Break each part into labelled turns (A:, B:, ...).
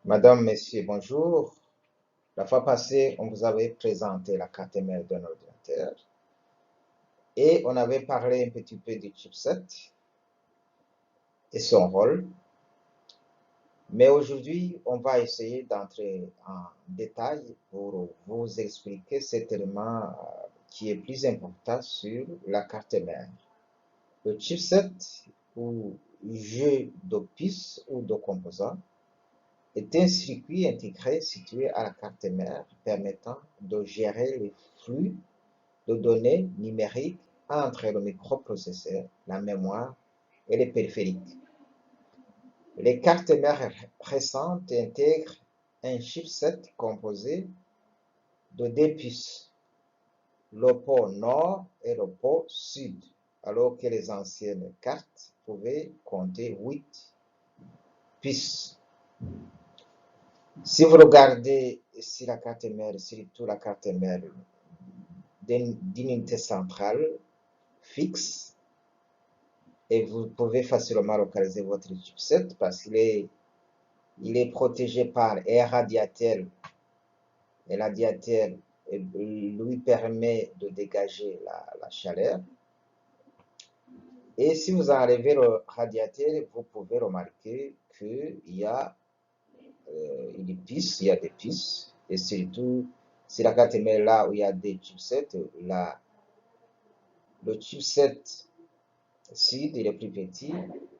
A: Madame, Messieurs, bonjour. La fois passée, on vous avait présenté la carte mère d'un ordinateur et on avait parlé un petit peu du chipset et son rôle. Mais aujourd'hui, on va essayer d'entrer en détail pour vous expliquer cet élément qui est plus important sur la carte mère. Le chipset ou jeu de puces ou de composants est un circuit intégré situé à la carte mère permettant de gérer les flux de données numériques entre le microprocesseur, la mémoire et les périphériques. Les cartes mères récentes intègrent un chipset composé de deux puces, le port nord et le port sud, alors que les anciennes cartes pouvaient compter 8 puces. Si vous regardez ici la carte mère, surtout la carte mère d'une unité centrale fixe, et vous pouvez facilement localiser votre chipset parce qu'il est protégé par un radiateur, et le radiateur lui permet de dégager la chaleur. Et si vous enlevez le radiateur, vous pouvez remarquer qu'il y a des pistes, et surtout, si la carte met là où il y a des chipsets, le chipset sud il est plus petit,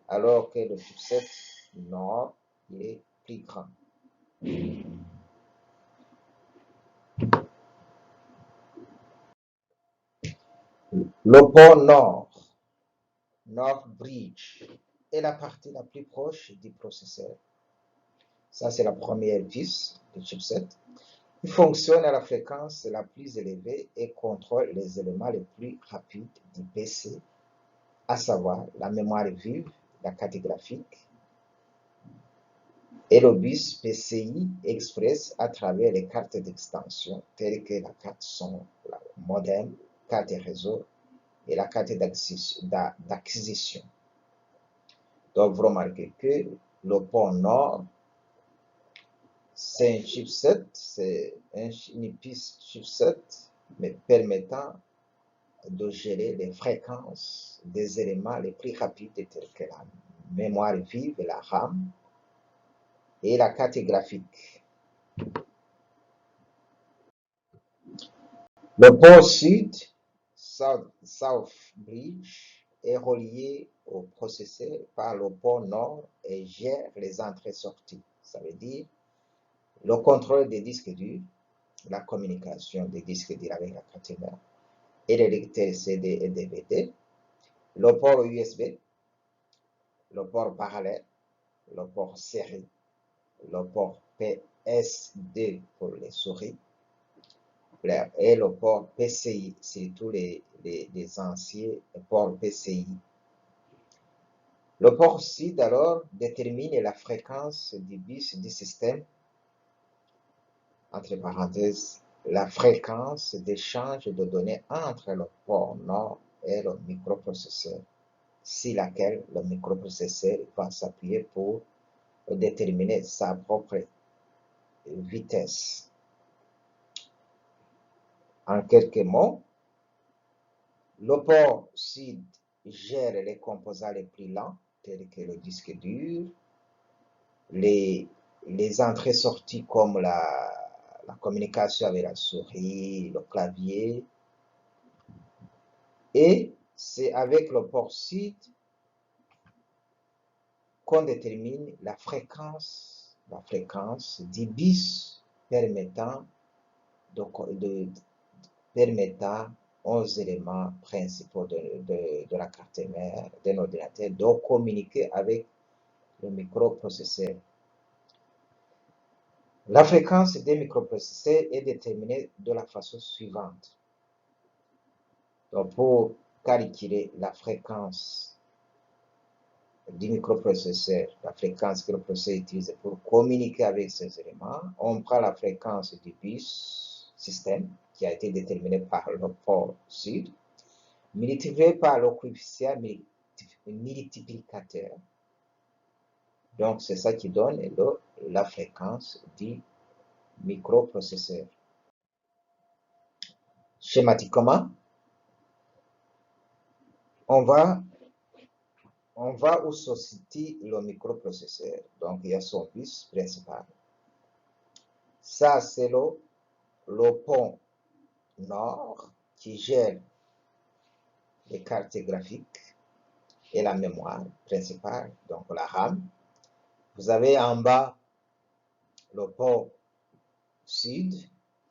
A: alors que le chipset nord il est plus grand. Le port nord, North Bridge, est la partie la plus proche du processeur. Ça, c'est la première piste du chipset. Il fonctionne à la fréquence la plus élevée et contrôle les éléments les plus rapides du PC, à savoir la mémoire vive, la carte graphique et le bus PCI Express à travers les cartes d'extension telles que la carte son, la modem, carte réseau et la carte d'acquisition. Donc, vous remarquez que le port nord, c'est un chipset, c'est une piste chipset, mais permettant de gérer les fréquences des éléments les plus rapides tels que la mémoire vive, la RAM et la carte graphique. Le port sud, South Bridge, est relié au processeur par le port nord et gère les entrées-sorties. Ça veut dire le contrôle des disques durs, la communication des disques durs avec la carte mère et les lecteurs CD et DVD, le port USB, le port parallèle, le port série, le port PSD pour les souris et le port PCI, c'est tous les anciens ports PCI. Le port SID alors détermine la fréquence du bus du système, entre parenthèses, la fréquence d'échange de données entre le port nord et le microprocesseur, sur laquelle le microprocesseur va s'appuyer pour déterminer sa propre vitesse. En quelques mots, le port SID gère les composants les plus lents, tels que le disque dur, les entrées-sorties comme la communication avec la souris, le clavier. Et c'est avec le port SID qu'on détermine la fréquence du bus permettant aux éléments principaux de la carte mère d'un ordinateur de communiquer avec le microprocesseur. La fréquence des microprocesseurs est déterminée de la façon suivante. Donc, pour calculer la fréquence du microprocesseur, la fréquence que le processeur utilise pour communiquer avec ces éléments, on prend la fréquence du bus système qui a été déterminée par le port sud, multiplié par le coefficient multiplicateur Donc, c'est ça qui donne la fréquence du microprocesseur. Schématiquement, on va où se situe le microprocesseur. Donc, il y a son bus principal. Ça, c'est le pont nord qui gère les cartes graphiques et la mémoire principale, donc la RAM. Vous avez en bas le pont sud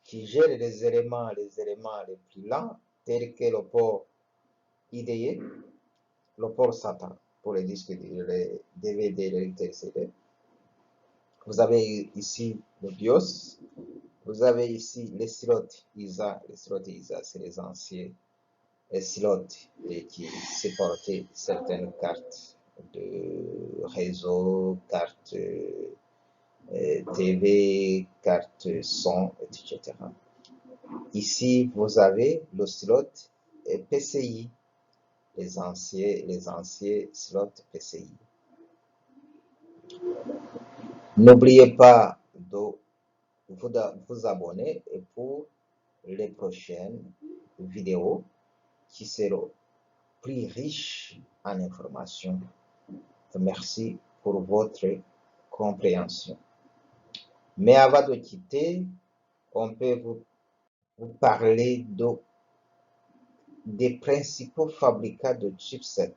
A: qui gère les éléments les plus lents, tels que le port IDE, le port SATA pour les disques, les DVD, les LCD. Vous avez ici le BIOS. Vous avez ici les slots ISA. Les slots ISA, c'est les anciens slots qui supportaient certaines cartes de réseau, cartes TV, cartes son, etc. Ici, vous avez le slot PCI, les anciens slots PCI. N'oubliez pas de vous abonner pour les prochaines vidéos qui seront plus riches en informations. Merci pour votre compréhension. Mais avant de quitter, on peut vous parler des principaux fabricants de chipsets.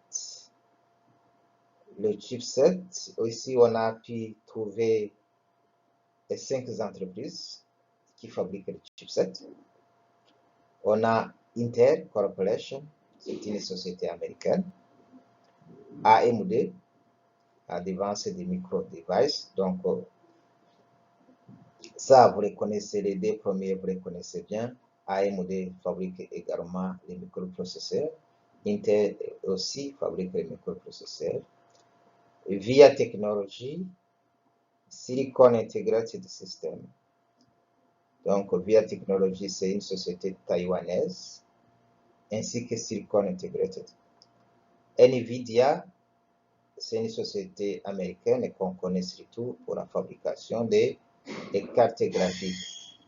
A: Le chipset, ici on a pu trouver les 5 entreprises qui fabriquent le chipset. On a Intel Corporation, c'est une société américaine. AMD, Advanced Micro Devices, donc ça vous les connaissez, les deux premiers vous les connaissez bien. AMD fabrique également les microprocesseurs. Intel aussi fabrique les microprocesseurs. VIA Technology, Silicon Integrated System. Donc, VIA Technology, c'est une société taïwanaise, ainsi que Silicon Integrated. NVIDIA, c'est une société américaine qu'on connaît surtout pour la fabrication des cartes graphiques.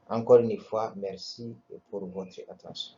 A: Encore une fois, merci pour votre attention.